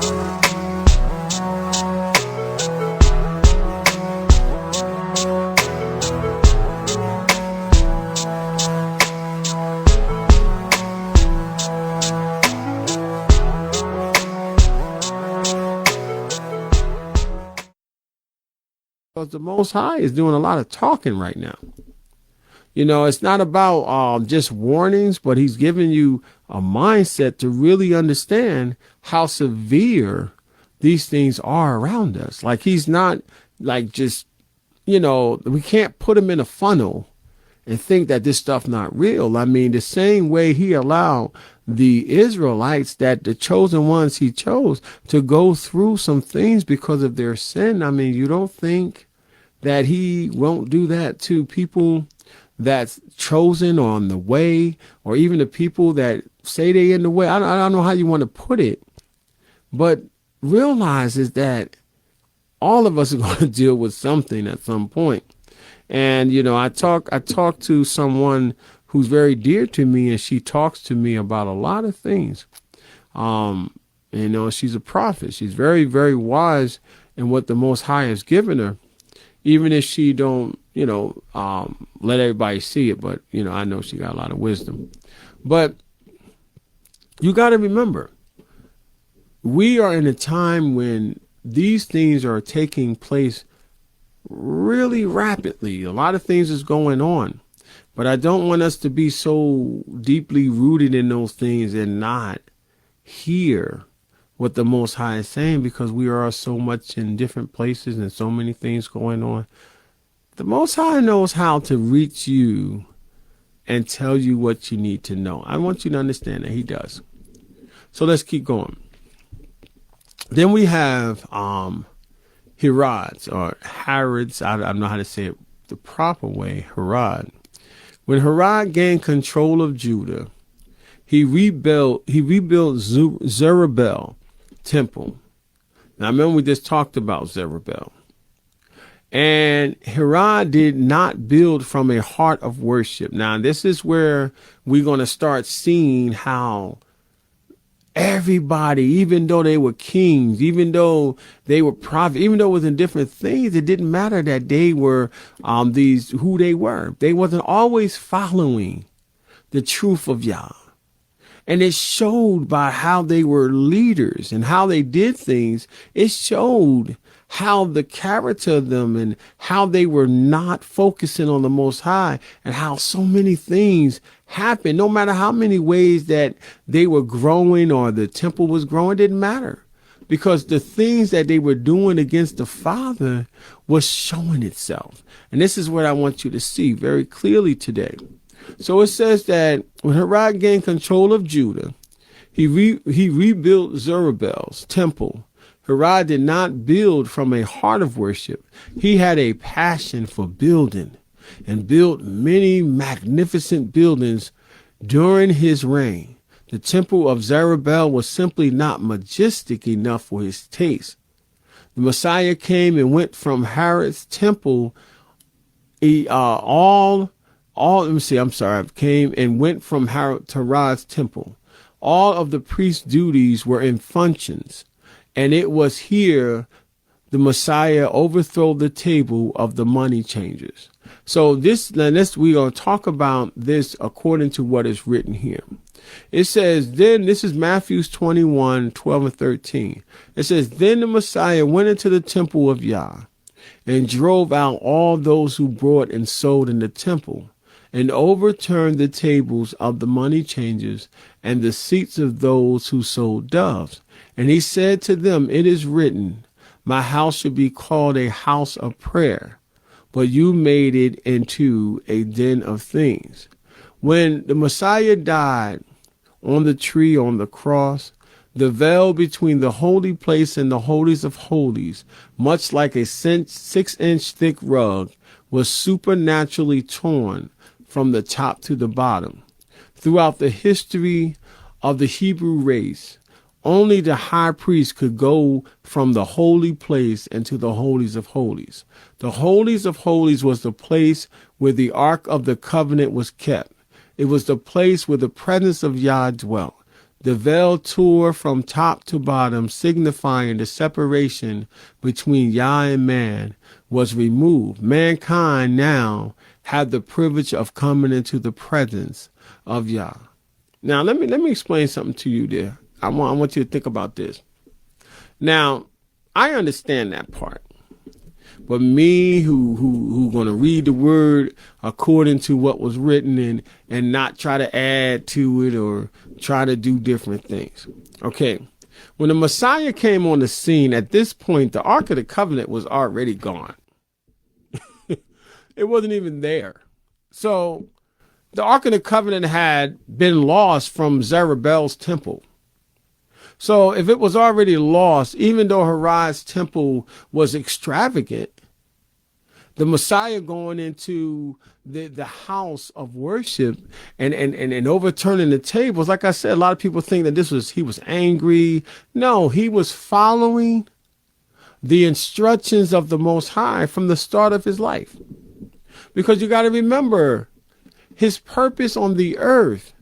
Because the Most High is doing a lot of talking right now. You know, it's not about just warnings, but he's giving you a mindset to really understand how severe these things are around us. Like he's not like just, you know, we can't put him in a funnel and think that this stuff not real. I mean, the same way he allowed the Israelites, that the chosen ones he chose, to go through some things because of their sin. I mean, you don't think that he won't do that to people that's chosen or on the way, or even the people that say they in the way. I don't know how you want to put it, but realize is that all of us are going to deal with something at some point. And, you know, I talk to someone who's very dear to me, and she talks to me about a lot of things. You know, she's a prophet. She's very, very wise in what the Most High has given her, even if she don't, you know, let everybody see it. But, you know, I know she got a lot of wisdom. But you got to remember, we are in a time when these things are taking place really rapidly. A lot of things is going on, but I don't want us to be so deeply rooted in those things and not hear what the Most High is saying, because we are so much in different places and so many things going on. The Most High knows how to reach you and tell you what you need to know. I want you to understand that he does. So let's keep going. Then we have Herods, or Herods. I don't know how to say it the proper way. Herod. When Herod gained control of Judah, he rebuilt Zerubbabel temple. Now remember, we just talked about Zerubbabel. And Herod did not build from a heart of worship. Now this is where we're going to start seeing how everybody, even though they were kings, even though they were prophets, even though it was in different things, it didn't matter that they were who they were. They wasn't always following the truth of Yah. And it showed by how they were leaders and how they did things. It showed how the character of them and how they were not focusing on the Most High, and how so many things happened. No matter how many ways that they were growing or the temple was growing, it didn't matter, because the things that they were doing against the Father was showing itself. And this is what I want you to see very clearly today. So it says that when Herod gained control of Judah, he rebuilt Zerubbabel's temple. Herod did not build from a heart of worship. He had a passion for building, and built many magnificent buildings during his reign. The temple of Zerubbabel was simply not majestic enough for his taste. The Messiah came and went from Herod's temple. Came and went from Herod to Herod's temple. All of the priest's duties were in functions, and it was here the Messiah overthrew the table of the money changers. So we're going to talk about this according to what is written here. It says, then, this is Matthew 21, 12 and 13. It says, then the Messiah went into the temple of Yah and drove out all those who brought and sold in the temple, and overturned the tables of the money changers and the seats of those who sold doves. And he said to them, it is written, my house should be called a house of prayer, but you made it into a den of things. When the Messiah died on the tree, on the cross, the veil between the holy place and the holies of holies, much like a 6-inch thick rug, was supernaturally torn from the top to the bottom. Throughout the history of the Hebrew race, only the high priest could go from the holy place into the holies of holies. The holies of holies was the place where the Ark of the Covenant was kept. It was the place where the presence of Yah dwelt. The veil tore from top to bottom, signifying the separation between Yah and man was removed. Mankind now had the privilege of coming into the presence of Yah. Now, let me explain something to you there. I want you to think about this. Now, I understand that part. But me, who going to read the word according to what was written and not try to add to it or try to do different things. Okay. When the Messiah came on the scene, at this point, the Ark of the Covenant was already gone. It wasn't even there. So the Ark of the Covenant had been lost from Zerubbabel's temple. So if it was already lost, even though Herod's temple was extravagant, the Messiah going into the house of worship and overturning the tables, like I said, a lot of people think that he was angry. No, he was following the instructions of the Most High from the start of his life. Because you got to remember, his purpose on the earth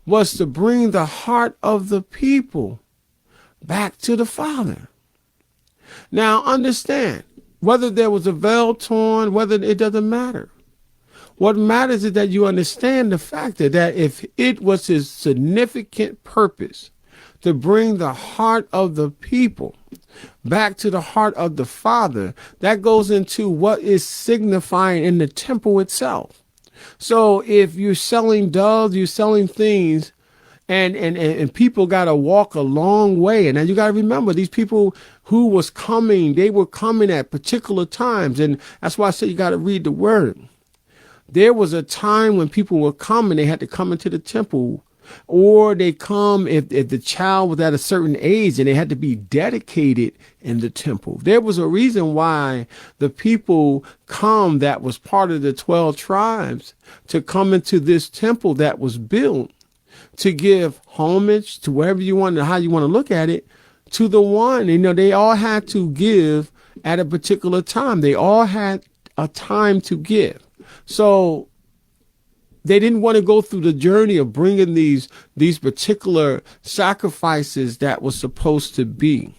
was to bring the heart of the people back to the Father. Now, understand, whether there was a veil torn, whether it doesn't matter. What matters is that you understand the fact that if it was his significant purpose to bring the heart of the people back to the heart of the Father, that goes into what is signifying in the temple itself. So if you're selling doves, you're selling things, and people got to walk a long way. And then you got to remember, these people who was coming, they were coming at particular times. And that's why I said you got to read the word. There was a time when people were coming, they had to come into the temple, or they come if the child was at a certain age and they had to be dedicated in the temple. There was a reason why the people come that was part of the 12 tribes to come into this temple that was built to give homage to wherever you want to, how you want to look at it, to the one. You know, they all had to give at a particular time. They all had a time to give. So they didn't want to go through the journey of bringing these particular sacrifices that was supposed to be.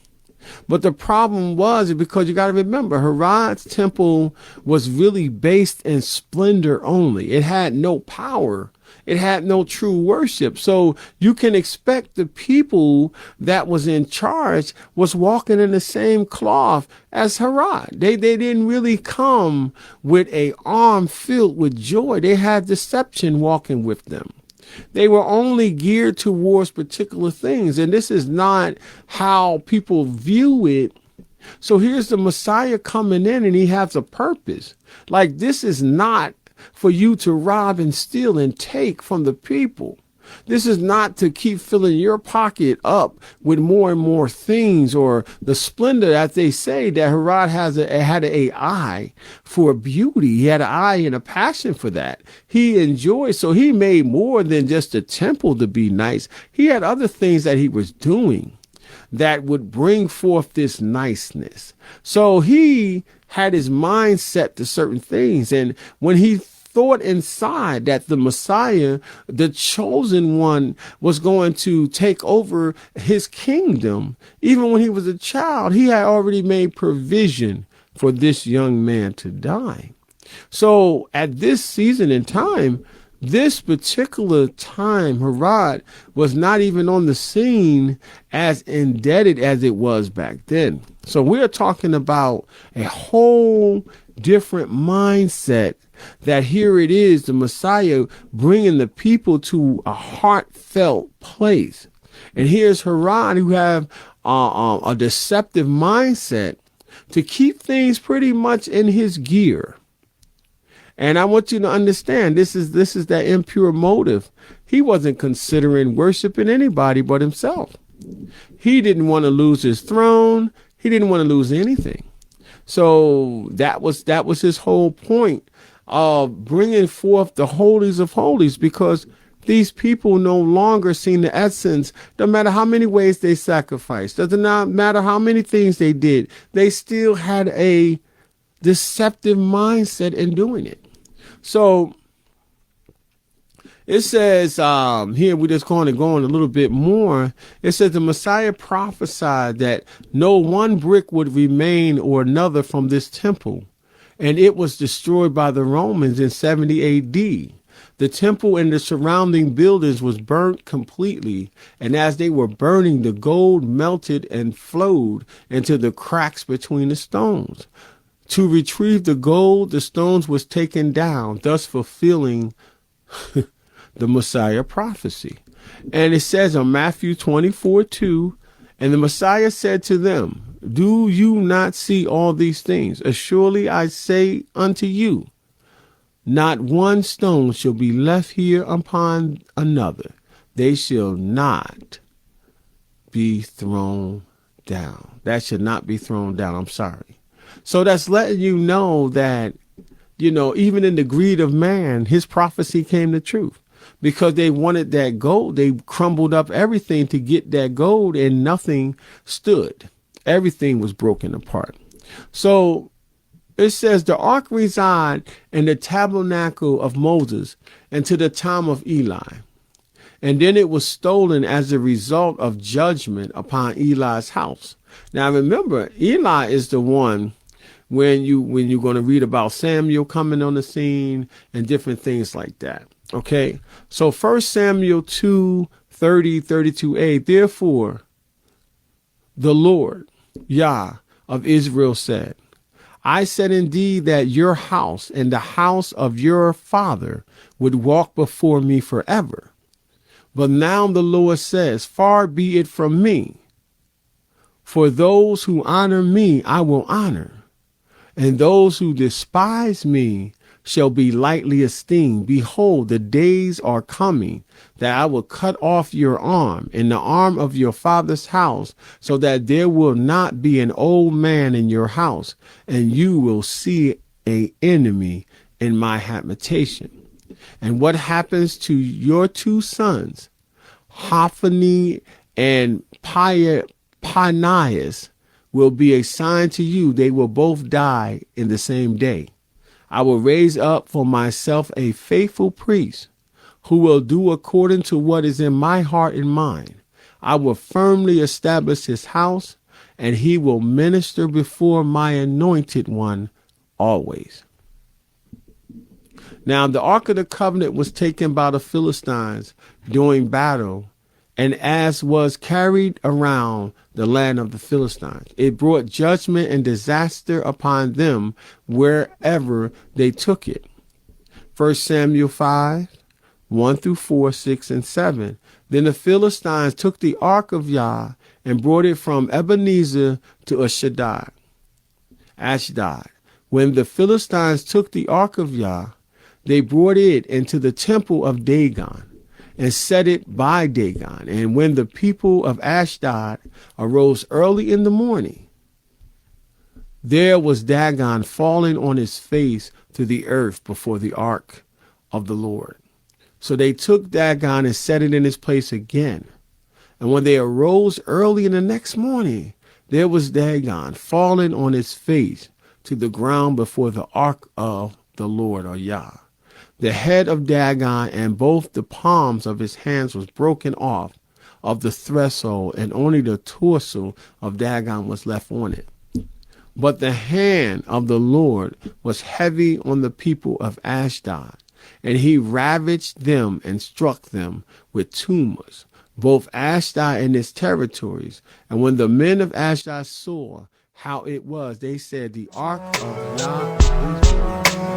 But the problem was, because you got to remember, Herod's temple was really based in splendor only. It had no power. It had no true worship. So you can expect the people that was in charge was walking in the same cloth as Herod. They didn't really come with a arm filled with joy. They had deception walking with them. They were only geared towards particular things. And this is not how people view it. So here's the Messiah coming in and he has a purpose. Like, this is not for you to rob and steal and take from the people. This is not to keep filling your pocket up with more and more things, or the splendor, as they say, that Herod had an eye for beauty. He had an eye and a passion for that. He enjoyed, so he made more than just a temple to be nice. He had other things that he was doing that would bring forth this niceness. So he had his mind set to certain things. And when he thought inside that the Messiah, the chosen one, was going to take over his kingdom, even when he was a child, he had already made provision for this young man to die. So at this season in time, this particular time, Herod was not even on the scene as indebted as it was back then. So we're talking about a whole different mindset, that here it is, the Messiah bringing the people to a heartfelt place. And here's Herod, who have a deceptive mindset to keep things pretty much in his gear. And I want you to understand, this is that impure motive. He wasn't considering worshiping anybody but himself. He didn't want to lose his throne. He didn't want to lose anything. So that was his whole point of bringing forth the holies of holies, because these people no longer seen the essence. No matter how many ways they sacrificed, doesn't not matter how many things they did, they still had a deceptive mindset in doing it. So It says here we're just going a little bit more. It says the Messiah prophesied that no one brick would remain or another from this temple, and it was destroyed by the Romans in 70 AD. The temple and the surrounding buildings was burnt completely, and as they were burning, the gold melted and flowed into the cracks between the stones. To retrieve the gold, the stones was taken down, thus fulfilling the Messiah prophecy. And it says on Matthew 24:2, and the Messiah said to them, do you not see all these things? Surely I say unto you, not one stone shall be left here upon another. They shall not be thrown down. That should not be thrown down. I'm sorry. So that's letting you know that, even in the greed of man, his prophecy came to truth. Because they wanted that gold, they crumbled up everything to get that gold, and nothing stood. Everything was broken apart. So it says the ark resided in the tabernacle of Moses until the time of Eli. And then it was stolen as a result of judgment upon Eli's house. Now remember, Eli is the one when you're going to read about Samuel coming on the scene and different things like that. Okay, so 1 Samuel 2:30-32a, therefore the Lord, Yah of Israel said, I said indeed that your house and the house of your father would walk before me forever. But now the Lord says, far be it from me. For those who honor me, I will honor, and those who despise me shall be lightly esteemed. Behold, the days are coming that I will cut off your arm and the arm of your father's house, so that there will not be an old man in your house, and you will see an enemy in my habitation. And what happens to your two sons, Hophni and Phinehas, will be a sign to you. They will both die in the same day. I will raise up for myself a faithful priest who will do according to what is in my heart and mind. I will firmly establish his house, and he will minister before my anointed one always. Now the Ark of the Covenant was taken by the Philistines during battle, and as was carried around the land of the Philistines, it brought judgment and disaster upon them wherever they took it. 1 Samuel 5:1-4, 6, and 7. Then the Philistines took the ark of Yah and brought it from Ebenezer to Ashdod. When the Philistines took the ark of Yah, they brought it into the temple of Dagon and set it by Dagon. And when the people of Ashdod arose early in the morning, there was Dagon falling on his face to the earth before the ark of the Lord. So they took Dagon and set it in his place again. And when they arose early in the next morning, there was Dagon falling on his face to the ground before the ark of the Lord, or Yah. The head of Dagon and both the palms of his hands was broken off of the threshold, and only the torso of Dagon was left on it. But the hand of the Lord was heavy on the people of Ashdod, and he ravaged them and struck them with tumors, both Ashdod and its territories. And when the men of Ashdod saw how it was, they said, the ark of Yah is gone.